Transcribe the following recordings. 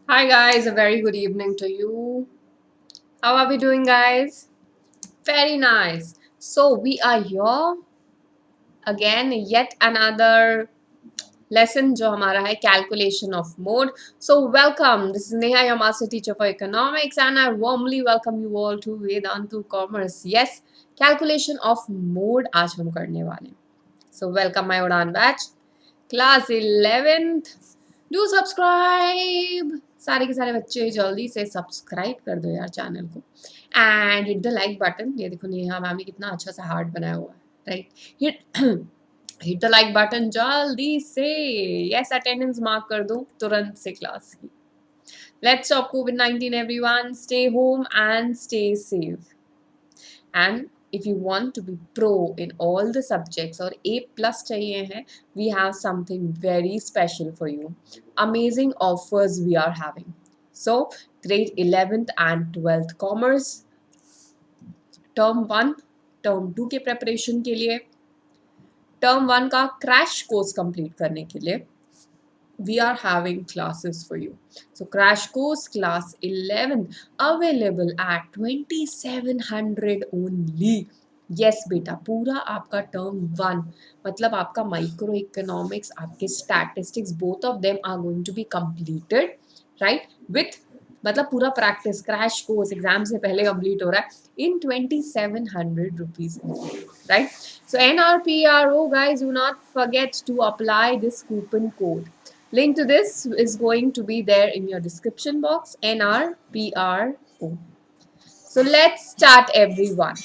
Hi guys, a very good evening to you. How are we doing, guys? Very nice. So we are here again, yet another lesson जो हमारा है calculation of mode. So welcome. This is Neha, your master teacher for economics, and I warmly welcome you all to Vedantu Commerce. Yes, calculation of mode आज हम करने वाले हैं. So welcome my Udan batch. Class 11th. Do subscribe. सारे के सारे बच्चे जल्दी से सब्सक्राइब कर दो यार चैनल को and hit the like button. ये देखो नेहा मैम ने कितना अच्छा सा हार्ट बनाया हुआ है, right? Hit hit the like button जल्दी से. यस, अटेंडेंस मार्क कर दो तुरंत से क्लास की. Let's stop covid everyone. Stay home and stay safe. And if you want to be pro in all the subjects or A plus चाहिए है, we have something very special for you. Amazing offers we are having. So grade 11th and 12th commerce, term 1, term 2 के preparation के लिए, term 1 का crash course complete करने के लिए we are having classes for you. So crash course class 11 available at 2700 only. Yes बेटा, पूरा आपका term 1 मतलब आपका micro economics, आपके statistics, both of them are going to be completed, right? With मतलब पूरा प्रैक्टिस क्रैश कोर्स एग्जाम से पहले कंप्लीट हो रहा है इन 2700 rupees, right? So NRPRO guys, do not forget to apply this coupon code. Link to this is going to be there in your description box. NRPRO. So let's start everyone.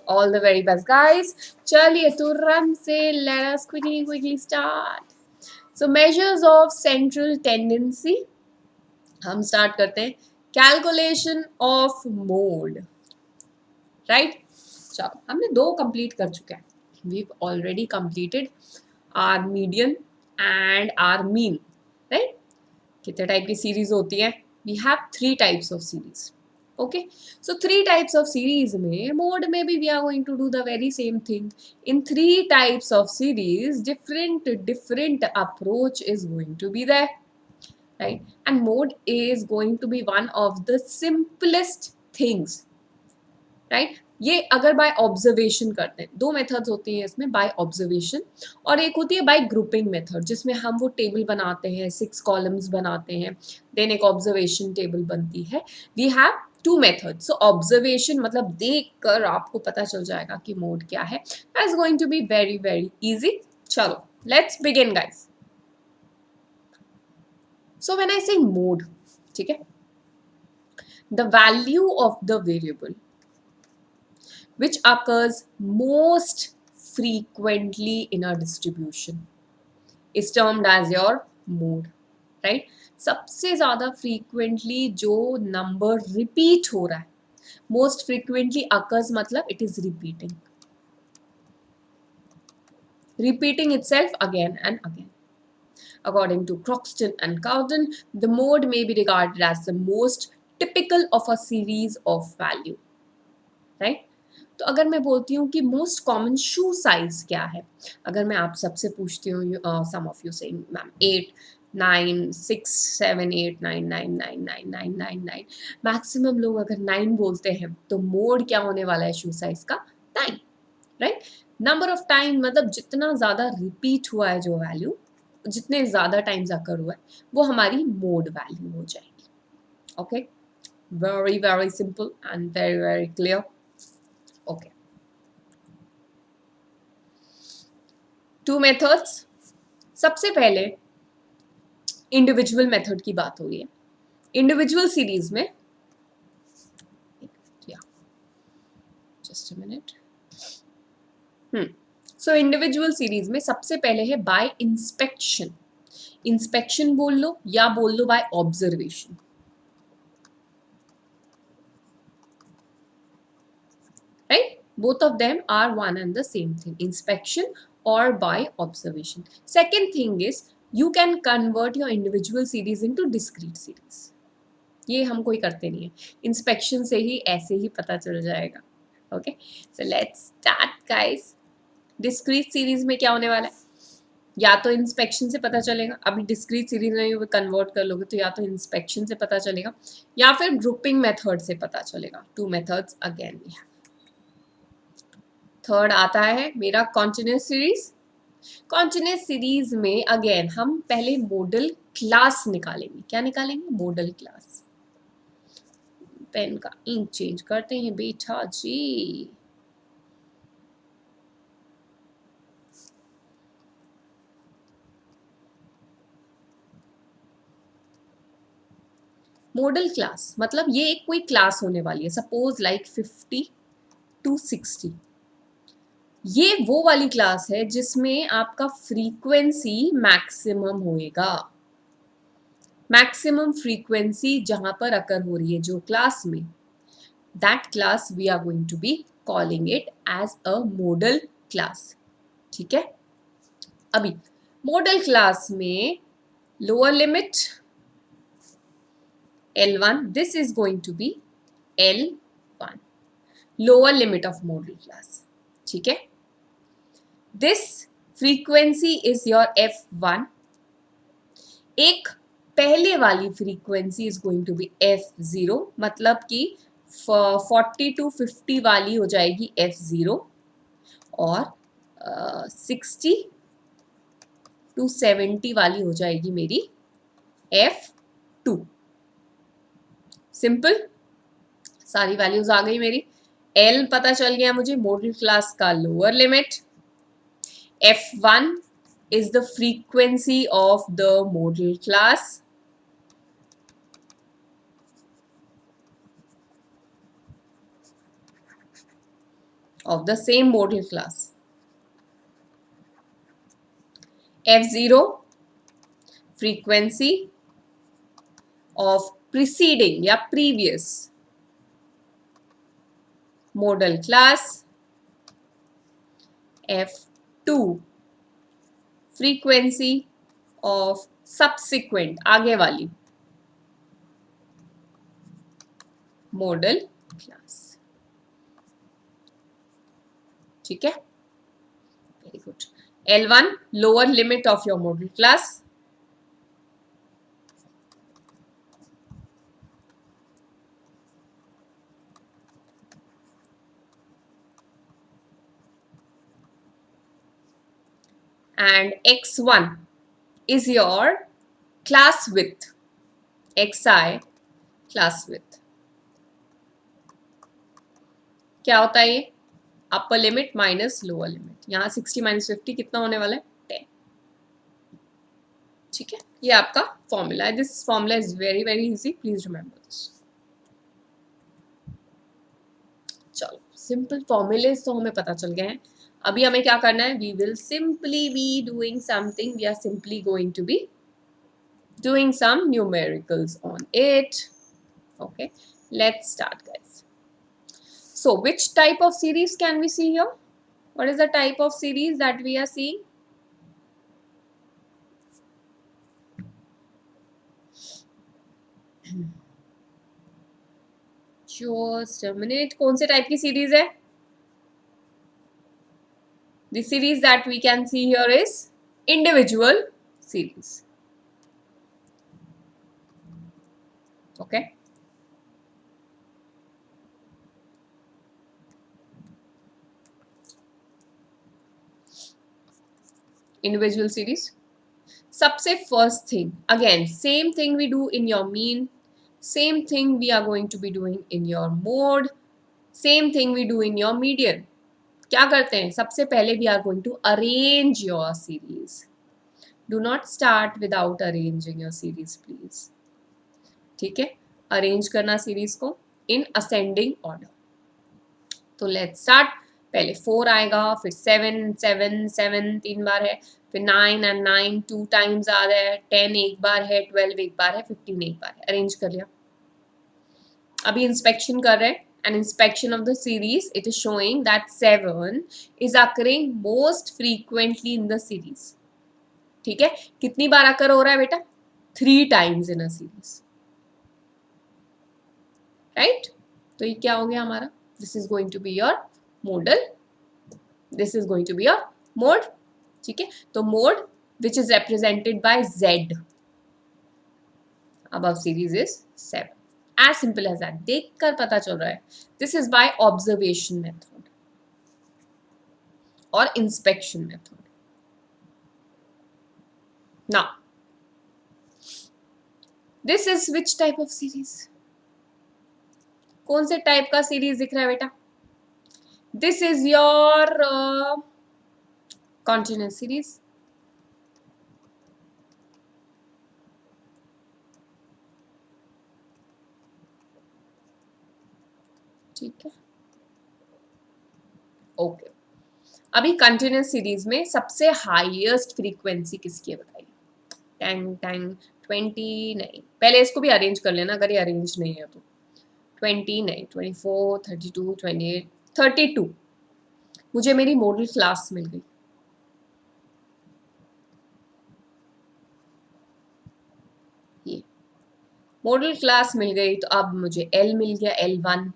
All the very best guys. Chaliye तुरंत से let us quickly start. So measures of central tendency. हम start करते हैं. Calculation of mode. Right? चलो हमने 2 complete कर चुके हैं. We've already completed our median and our mean. Right? कितने टाइप की सीरीज होती है? We have 3 types of series. Okay, so 3 types of series में मोड में भी we are going to do the very same thing. In 3 types of series different approach is going to be there, right? And mode is going to be one of the simplest things, right? ये अगर by observation करते हैं, 2 methods होती हैं इसमें, by observation और एक होती है बाय ग्रुपिंग मेथड, जिसमें हम वो टेबल बनाते हैं, 6 कॉलम्स बनाते हैं, देन एक ऑब्जर्वेशन टेबल बनती है. We have 2 methods. So observation मतलब देख कर आपको पता चल जाएगा कि मोड क्या है. That is going to be very very easy. चलो let's begin guys. So when I say mode, ठीक है, the value of the variable which occurs most frequently in a distribution is termed as your mode, right? सबसे ज़्यादा frequently जो number repeat हो रहा है, most frequently occurs मतलब it is repeating itself again and again. According to Croxton and Cowden, the mode may be regarded as the most typical of a series of value, right? तो अगर मैं बोलती हूँ कि मोस्ट कॉमन शू size क्या है, अगर मैं आप सबसे पूछती हूँ, सम of you saying ma'am 8 9 6 7 8 9 9 9 9 9 9 9, maximum लोग अगर 9 बोलते हैं तो मोड क्या होने वाला है शू साइज का? 9, राइट? नंबर ऑफ टाइम मतलब जितना ज़्यादा रिपीट हुआ है जो वैल्यू, जितने ज़्यादा टाइम्स अकर हुआ है वो हमारी मोड वैल्यू हो जाएगी. Okay, very very simple and very very clear. Okay, 2 methods. सबसे पहले इंडिविजुअल मेथड की बात हो रही है. इंडिविजुअल सीरीज में, just a minute. So individual series में सबसे पहले है बाय इंस्पेक्शन. इंस्पेक्शन बोल लो या बोल लो by observation, right? Both of them are one and the same thing, inspection or by observation. Second thing is you can convert your individual series into discrete series. ये हम कोई करते नहीं है, inspection से ही ऐसे ही पता चल जाएगा. Okay, so let's start guys. Discrete series में क्या होने वाला है, या तो इंस्पेक्शन से पता चलेगा, अभी डिस्क्रीट सीरीज में कन्वर्ट कर लोगे तो या तो इंस्पेक्शन से पता चलेगा या फिर ग्रुपिंग मेथड से पता चलेगा. Two methods again we have. Third आता है मेरा कॉन्टिन्यूस सीरीज. कॉन्टिन्यूस सीरीज में अगेन हम पहले मॉडल क्लास निकालेंगे. क्या निकालेंगे? Modal class. पेन का इंक चेंज करते हैं बेटा जी. मॉडल क्लास मतलब ये एक कोई क्लास होने वाली है. Suppose like 50 to 60. ये वो वाली क्लास है जिसमें आपका फ्रीक्वेंसी मैक्सिमम होएगा. मैक्सिमम फ्रीक्वेंसी जहां पर अकर हो रही है जो क्लास में, that class we are going to be calling it as a modal class. ठीक है. अभी मॉडल क्लास में lower limit L1, this is going to be L1, lower limit of model class. ठीक है. This frequency is your F1. एक पहले वाली frequency is going to be F0, मतलब कि 40 to 50 वाली हो जाएगी F0 और 60 to 70 वाली हो जाएगी मेरी F2. सिंपल. सारी वैल्यूज आ गई मेरी. L पता चल गया मुझे, मॉडल क्लास का lower limit. F1 is the frequency of the model class. Of the same model class. F0 frequency of preceding या previous model class. F2 frequency of subsequent आगे वाली model class. ठीक है. Very good. L1 lower limit of your model class. And X1 is your class width. Xi class width. क्या होता है ये? Upper limit minus lower limit. यहाँ 60 minus 50 कितना होने वाला है? 10. ठीक है. ये आपका फॉर्मूला है. This formula is very very easy. Please remember this. चलो सिंपल फॉर्मूलेज तो हमें पता चल गए हैं. अभी हमें क्या करना है? We will simply be doing something. We are simply going to be doing some numericals on it. Okay, let's start guys. So which type of series can we see here? What is the type of series that we are seeing? Just a minute. कौन से type की series है? The series that we can see here is individual series. Okay. Individual series. सबसे first thing, again same thing we do in your mean, same thing we are going to be doing in your mode, same thing we do in your median. क्या करते हैं? सबसे पहले we are going to arrange your series. Do not start without arranging your series please. ठीक है. Arrange करना series को in ascending order. तो लेट्स स्टार्ट. पहले 4 आएगा, फिर 7 7 7 3 बार है, फिर 9 एंड 9 2 टाइम्स आ रहा है, 10 एक बार है, 12 एक बार है, 15 एक बार है. अरेंज कर लिया. अभी इंस्पेक्शन कर रहे हैं. An inspection of the series, it is showing that 7 is occurring most frequently in the series. ठीक है. कितनी बार अकर हो रहा है बेटा? 3 times in a series. Right. तो ये क्या हो गया हमारा? This is going to be your modal this is going to be your mode. ठीक है, तो mode which is represented by Z above series is 7. As simple as that. देख कर पता चल रहा है. This is by observation method or inspection method. Now, this is which type of series? कौन से टाइप का सीरीज दिख रहा है बेटा? This is your continuous series. ठीक है, ओके. अभी कंटिन्यूस सीरीज में सबसे हाईएस्ट फ्रीक्वेंसी किसकी है बताइए? 10 10 20 नहीं, पहले इसको भी अरेंज कर लेना अगर ये अरेंज नहीं है तो. 20 नहीं, 24 32 28 32. मुझे मेरी मॉडल क्लास मिल गई. ये मॉडल क्लास मिल गई तो अब मुझे L मिल गया, L1.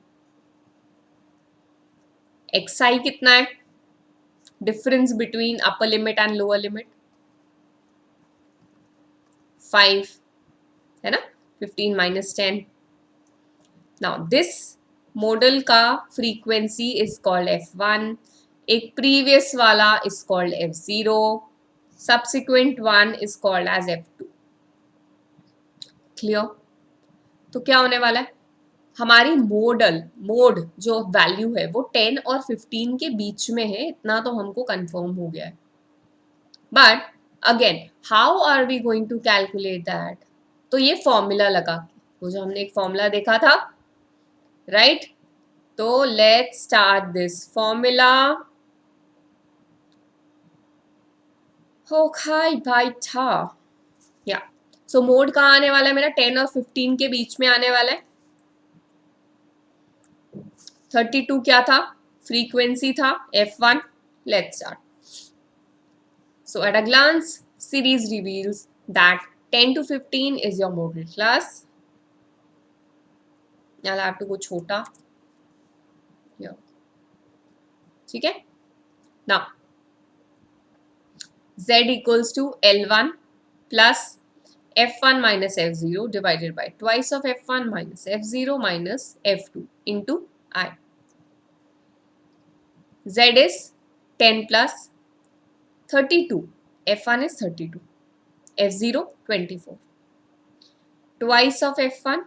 xi कितना है? Difference between upper limit and lower limit 5 है ना. 15 minus 10. नाउ दिस मॉडल का फ्रीक्वेंसी इज कॉल्ड f1. एक प्रीवियस वाला is called f0. Subsequent one is called as f2. Clear? तो क्या होने वाला है? हमारी मोड जो वैल्यू है वो 10 और 15 के बीच में है, इतना तो हमको कंफर्म हो गया है. But again how are we going to calculate that? तो ये फॉर्मूला लगा, वो जो हमने एक फॉर्मूला देखा था, राइट? तो लेट्स स्टार्ट दिस फॉर्मूला. हो खाई भाई था या. सो मोड कहाँ आने वाला है मेरा? 10 और 15 के बीच में आने वाला है. 32 क्या था? फ्रीक्वेंसी था f1. Let's start. So at a glance, series reveals that 10 to 15 is your modal class. I'll have to go छोटा here. ठीक है? Now, Z equals to L1 plus F1 minus F0 divided by twice of F1 minus F0 minus F2 into I. Z is 10 plus 32. F1 is 32. F0 24. Twice of F1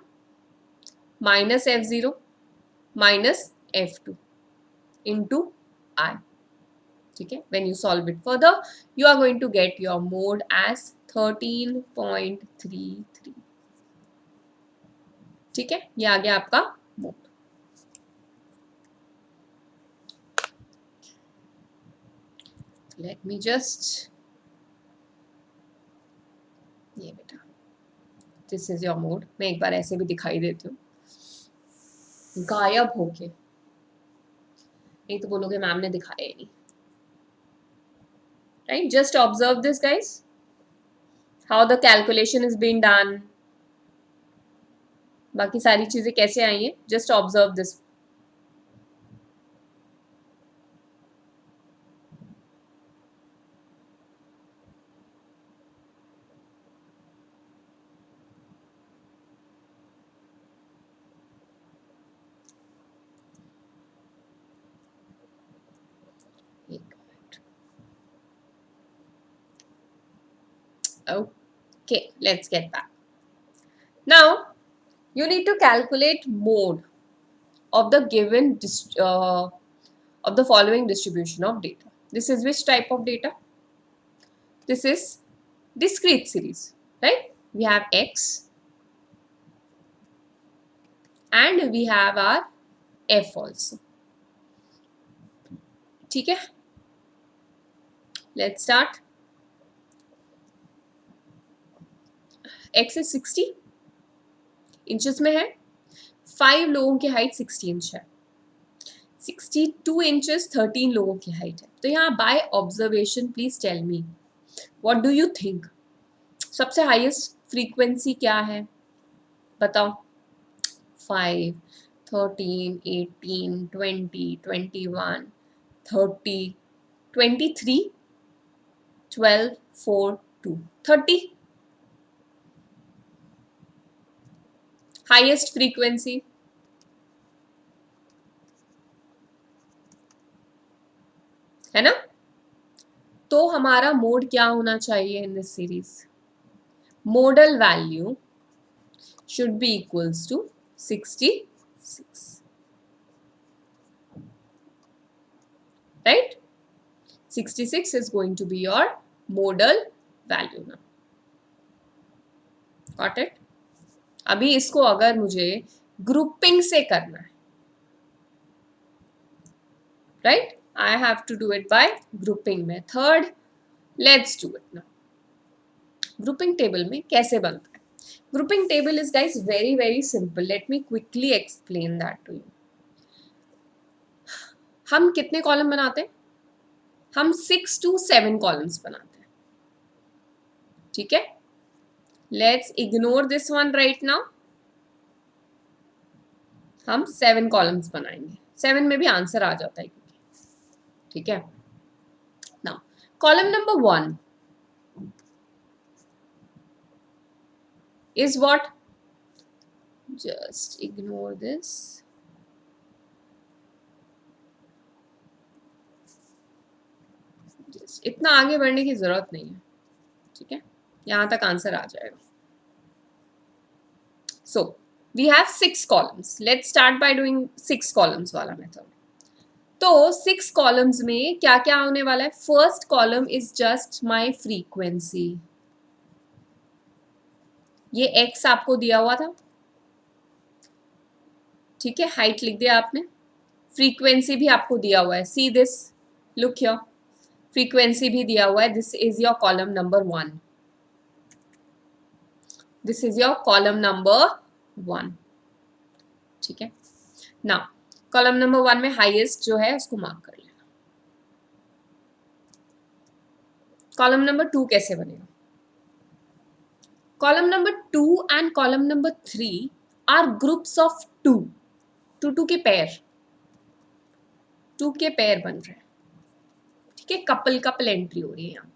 minus F0 minus F2 into I. ठीक है? When you solve it further, you are going to get your mode as 13.33. ठीक है? ये आ गया आपका mode. Let me just ये बेटा, this is your mode. मैं एक बार ऐसे भी दिखाई देती हूँ गायब होके, नहीं तो बोलोगे मैम ने दिखाया ही नहीं. Right? Just observe this, guys. How the calculation is being done. बाकी सारी चीजें कैसे आई हैं? Just observe this. Okay, let's get back. Now, you need to calculate mode of the given of the following distribution of data. This is which type of data? This is discrete series, right? We have X and we have our F also. ठीक है? Let's start. X is 60 inches में है. 5 लोगों की height 60 inch है. 62 inches 13 लोगों की height है. तो यहाँ by observation please tell me what do you think सबसे हाईएस्ट फ्रीक्वेंसी क्या है? बताओ. 5 13 18 20 21 30 23, 12, 4, 2, 30. हाईएस्ट फ्रीक्वेंसी है ना? तो हमारा मोड क्या होना चाहिए in this series? Model value should be equals to 66, right? 66 is going to be your modal value now. Got it? अभी इसको अगर मुझे ग्रुपिंग से करना है, right, I have to do it by grouping method. Let's do it now. Grouping table में कैसे बनता है? Grouping table is guys very very simple. Let me quickly explain that to you. हम कितने कॉलम बनाते हैं? हम 6 to 7 कॉलम्स बनाते हैं. ठीक है, let's ignore this one right now. हम 7 कॉलम्स बनाएंगे. 7 में भी आंसर आ जाता है. ठीक है, now column number 1 is what? Just ignore this. इतना आगे बढ़ने की जरूरत नहीं है. ठीक है, यहां तक आंसर आ जाएगा. So we have 6 columns. Let's start by doing 6 columns वाला मेथड. तो 6 कॉलम्स में क्या क्या होने वाला है? First column is just my frequency. ये x आपको दिया हुआ था. ठीक है, हाइट लिख दिया आपने. फ्रीक्वेंसी भी आपको दिया हुआ है. See this, look here, frequency भी दिया हुआ है. This is your column number 1. This is your column number 1. ठीक है, नाउ कॉलम नंबर 1 में हाईएस्ट जो है उसको मार्क कर लेना. कॉलम नंबर 2 कैसे बनेगा? Column number 2 and column number 3 are groups of 2. 2 के पेयर, 2 के पेयर बन रहे हैं. ठीक है, कपल कपल एंट्री हो रही है यहाँ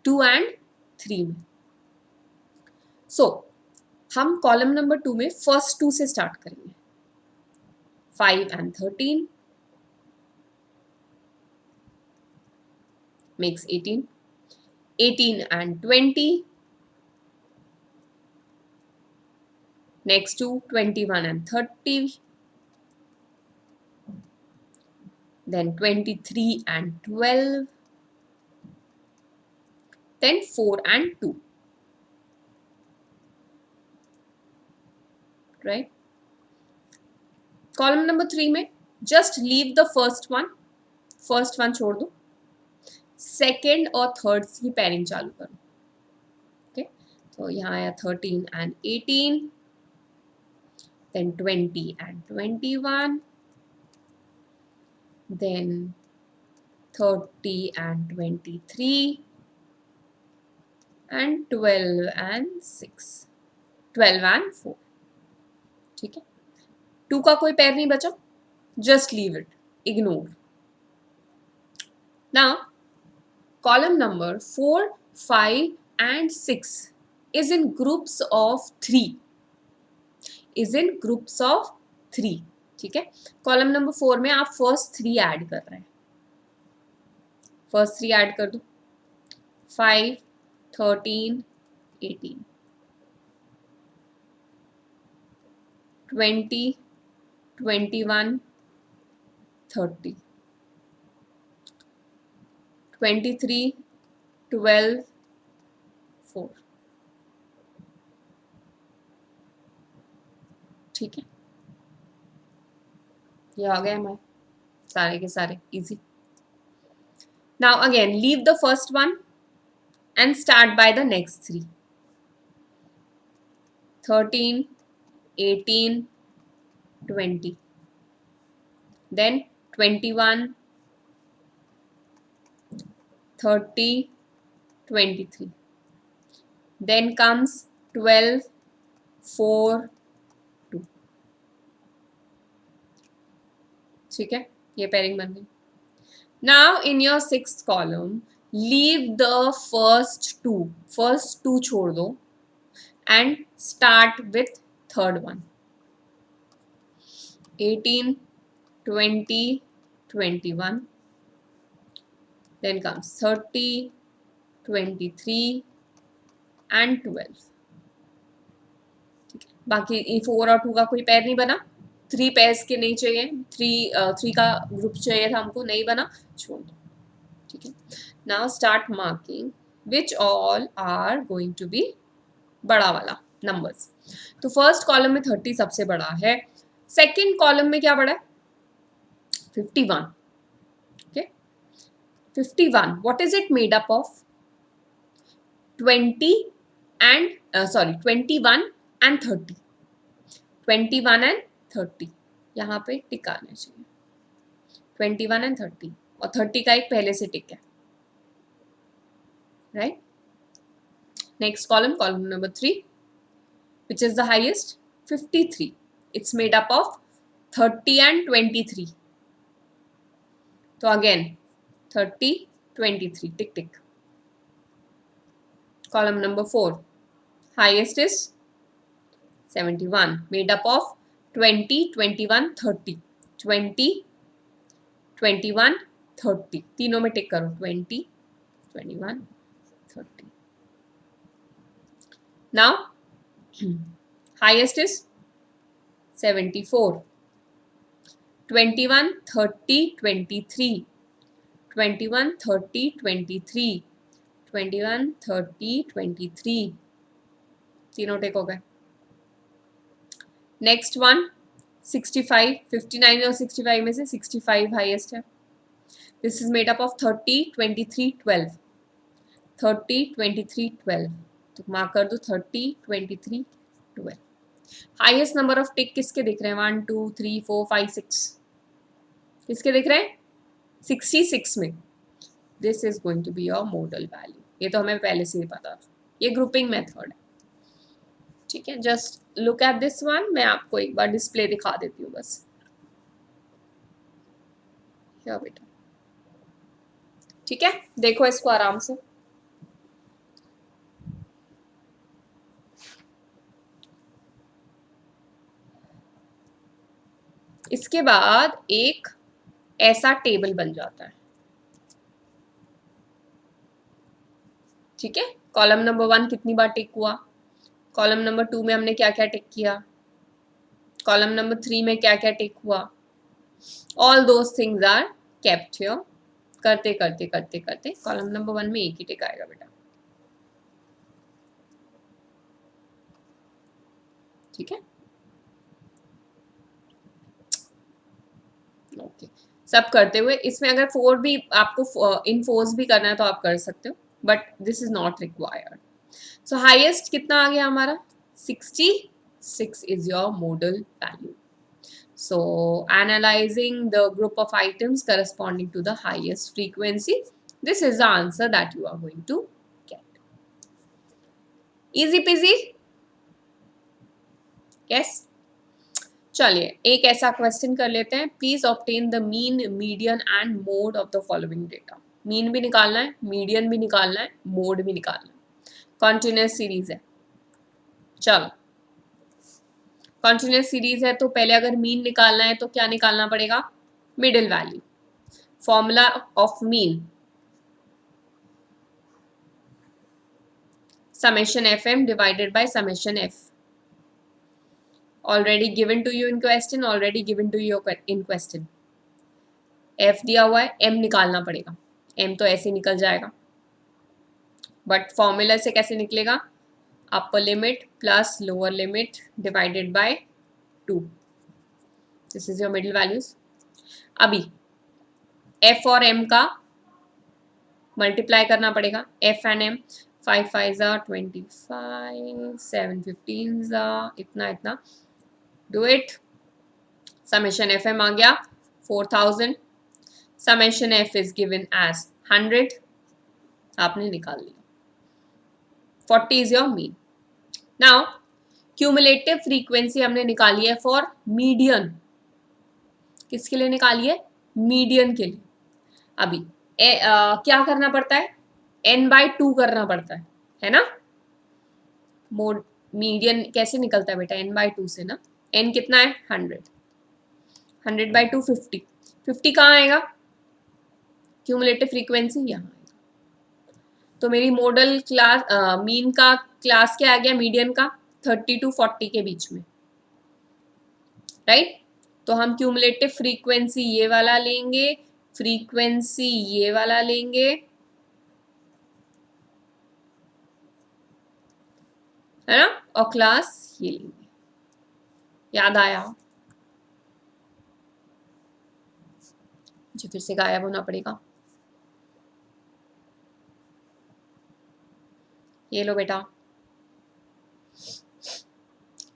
2 एंड 3 में. सो हम कॉलम नंबर 2 में फर्स्ट 2 से स्टार्ट करेंगे. 5 and 13 makes 18. 18 and 20. Next to 21 and 30. Then 23 and 12. Then 4 and 2. Right? Column number 3 में just leave the first one. First one छोड़ दो. सेकेंड और थर्ड की पेयरिंग चालू करो. ओके, तो यहाँ आया 13 and 18. Then 20 and 21. Then 30 and 23. And 12 and 6. 12 and 4. ठीक है, 2 का कोई पेयर नहीं बचा. Just leave it, ignore. Now column number 4, 5 and 6 is in groups of 3. is in groups of 3. ठीक है, column number 4 में आप first 3 ऐड कर रहे हैं. first 3 ऐड कर दो. 5, 13, 18, 20, 21, 30, 23, 12, 4. ठीक है, ये आ गए हमारे सारे के सारे easy. Now again leave the first one and start by the next 3. 13, 18, 20. Then 21, 30, 23. Then comes 12, 4, 2. ठीक है, ये पेयरिंग बन गई. Now in your sixth column, leave the first two छोड़ दो and start with third one. 18, 20, 21. Then comes 30, 23 and 12. ठीक है, बाकी 4 और 2 का कोई पैर नहीं बना, 3 पेयर्स के नहीं चाहिए, 3 का ग्रुप चाहिए था हमको, नहीं बना, छोड़ दो. ठीक है. Now start marking which all are going to be बड़ा वाला नंबर्स. तो फर्स्ट कॉलम में 30 सबसे बड़ा है. सेकेंड कॉलम में क्या बड़ा है? 51. Okay, 51. What is it made up of? 20 and 21 and 30. 21 and 30 यहाँ पे टिक आना चाहिए. 21 and 30 और 30 का एक पहले से टिक है, right. Next column, column number 3, which is the highest? 53. It's made up of 30 and 23. तो again 30, 23, tick tick. Column number 4, highest is 71, made up of 20, 21, 30. 20, 21, 30 तीनों में टिक करो. 20, 21, 30. Now highest is 74, 21, 30, 23, 21, 30, 23, 21, 30, 23 तीनों टिक हो गए. नेक्स्ट वन 65, 59 और 65 में से 65 हाईएस्ट है. This is made up of 30, 23, 12. 30, 23, 12 तो मार्क कर दो. 30, 23, 12. हाईएस्ट नंबर ऑफ टिक किसके दिख रहे हैं? 1, 2, 3, 4, 5, 6. किसके दिख रहे हैं? 66 में. This is going to be your modal value. ये तो हमें पहले से ही पता था. ये ग्रुपिंग मेथड है. ठीक है, just look at this one. मैं आपको एक बार डिस्प्ले दिखा देती हूँ बस. बेटा, ठीक है, देखो इसको आराम से. इसके बाद एक ऐसा टेबल बन जाता है. ठीक है, कॉलम नंबर 1 कितनी बार टिक हुआ? कॉलम नंबर 2 में हमने क्या क्या टिक किया? कॉलम नंबर 3 में क्या क्या टिक हुआ? All those things are kept here. करते करते करते करते कॉलम नंबर 1 में एक ही टिक आएगा बेटा. ठीक है, ओके. सब करते हुए इसमें अगर 4 भी आपको इन 4s भी करना है तो आप कर सकते हो, but this is not required. So highest कितना आ गया हमारा? 66 is your modal value. So analyzing the group of items corresponding to the highest frequency, this is the answer that you are going to get. Easy peasy? Yes? चलिए एक ऐसा question कर लेते हैं. Please obtain the mean, median and mode of the following data. Mean भी निकालना है, median भी निकालना है, मोड भी निकालना है. कॉन्टिन्यूस सीरीज है. चलो, कॉन्टिन्यूस सीरीज है तो पहले अगर मीन निकालना है तो क्या निकालना पड़ेगा? Middle value. Formula of mean, summation fm divided by summation f. Already given to you in question, already given to you in question. f दिया हुआ है, m निकालना पड़ेगा. m तो ऐसे निकल जाएगा, बट फॉर्मूला से कैसे निकलेगा? Upper limit plus lower limit divided by 2. This is your middle values. अभी f और m का मल्टीप्लाई करना पड़ेगा. f एंड m, 5 5 25, 7 15 इतना इतना. Do it. समेशन fm आ गया 4000. Summation f is given as 100. आपने निकाल लिया. 40 is your mean. Now cumulative frequency हमने निकाली है फॉर मीडियन. किसके लिए निकाली है? मीडियन के लिए. अभी क्या करना पड़ता है, n/2 करना पड़ता है ना। मोड मीडियन कैसे निकलता है बेटा, n/2 से ना। n कितना है 100, 100/2 50, 50 कहाँ आएगा, क्यूमुलेटिव फ्रीक्वेंसी यहाँ आएगा। तो मेरी मॉडल क्लास मीन का क्लास क्या आ गया, मीडियन का 30 to 40 के बीच में, राइट। तो हम क्यूमुलेटिव फ्रीक्वेंसी ये वाला लेंगे, फ्रीक्वेंसी ये वाला लेंगे, है ना, और क्लास ये लेंगे। याद आया, मुझे फिर से गायब होना पड़ेगा। ये लो बेटा,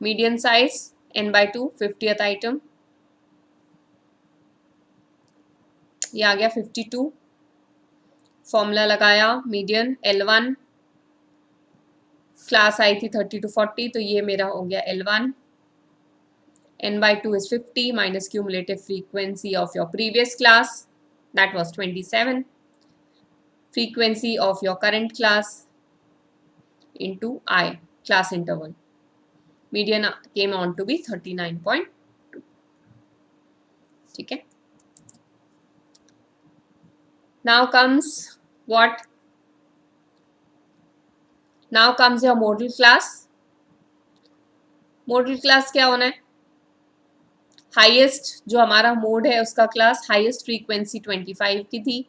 median size n/2 50th item, ये आ गया 52। फॉर्मूला लगाया, मीडियन L1, क्लास आई थी 30 to 40, तो ये मेरा हो गया L1, n/2 is 50 minus cumulative frequency of your previous class, that was 27, frequency of your current class into I, class interval. Median came on to be 39.2. ठीक है। Now comes what? Now comes your model class. Model class क्या होना है, highest जो हमारा mode है उसका class, highest frequency 25 की थी।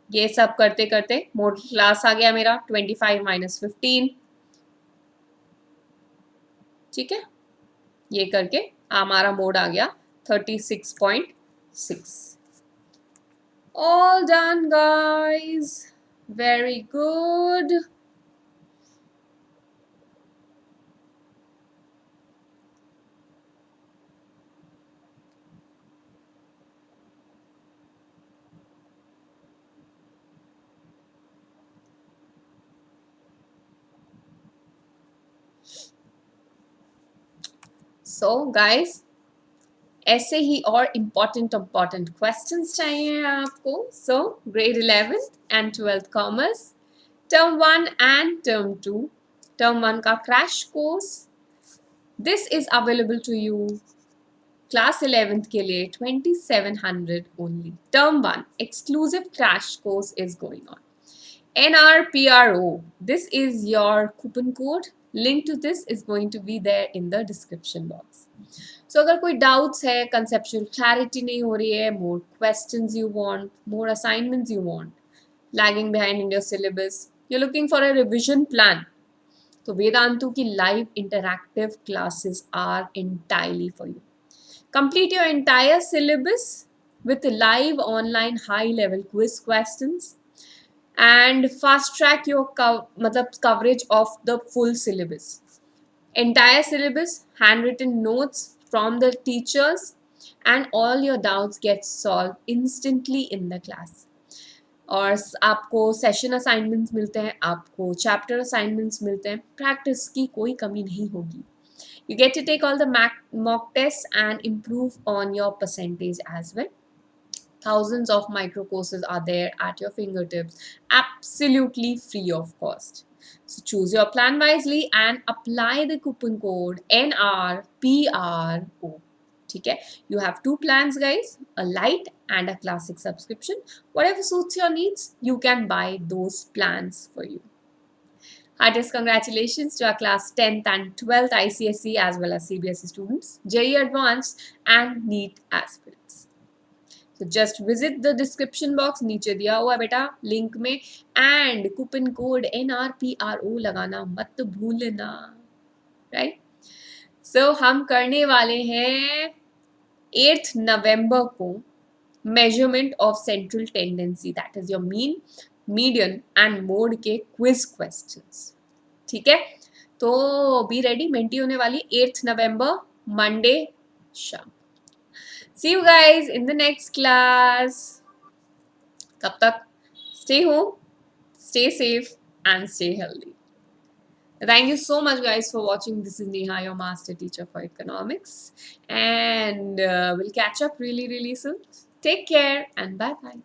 ये सब करते करते मॉडल क्लास आ गया मेरा 25 - 15, ठीक है। ये करके हमारा मोड आ गया 36.6। All done guys, very good. So guys, ऐसे ही और इम्पॉर्टेंट क्वेश्चंस चाहिए आपको। So grade 11th and 12th commerce, term 1 and term 2, term 1 का crash course, this is available to you class 11th के लिए 2700 only. Term 1 exclusive crash course is going on, NRPRO, this is your coupon code, link to this is going to be there in the description box. So अगर कोई doubts है, conceptual clarity नहीं हो रही है, more questions you want, more assignments you want, lagging behind in your syllabus, you're looking for a revision plan, तो वेदांतु की live interactive classes are entirely for you. Complete your entire syllabus with live online high level quiz questions and fast track your coverage of the full syllabus. Entire syllabus, handwritten notes from the teachers, and all your doubts get solved instantly in the class. और आपको session assignments मिलते हैं, आपको chapter assignments मिलते हैं, practice की कोई कमी नहीं होगी. You get to take all the mock tests and improve on your percentage as well. Thousands of micro courses are there at your fingertips, absolutely free of cost. So choose your plan wisely and apply the coupon code NRPRO. Okay, you have two plans guys, a light and a classic subscription. Whatever suits your needs, you can buy those plans for you. Heartiest congratulations to our class 10th and 12th ICSE as well as CBSE students, JEE Advanced and NEET aspirants. So just visit the description box, नीचे दिया हुआ बेटा link में, and coupon code NRPRO लगाना मत भूलना, right? So हम करने वाले हैं 8th November को measurement of central tendency, that is your mean, median and mode के quiz questions, ठीक है। तो be ready, मेंटी होने वाली 8th November Monday शाम। See you guys in the next class. तब तक stay home, stay safe and stay healthy. Thank you so much guys for watching. This is Neha, your master teacher for economics, and we'll catch up really soon. Take care and bye bye.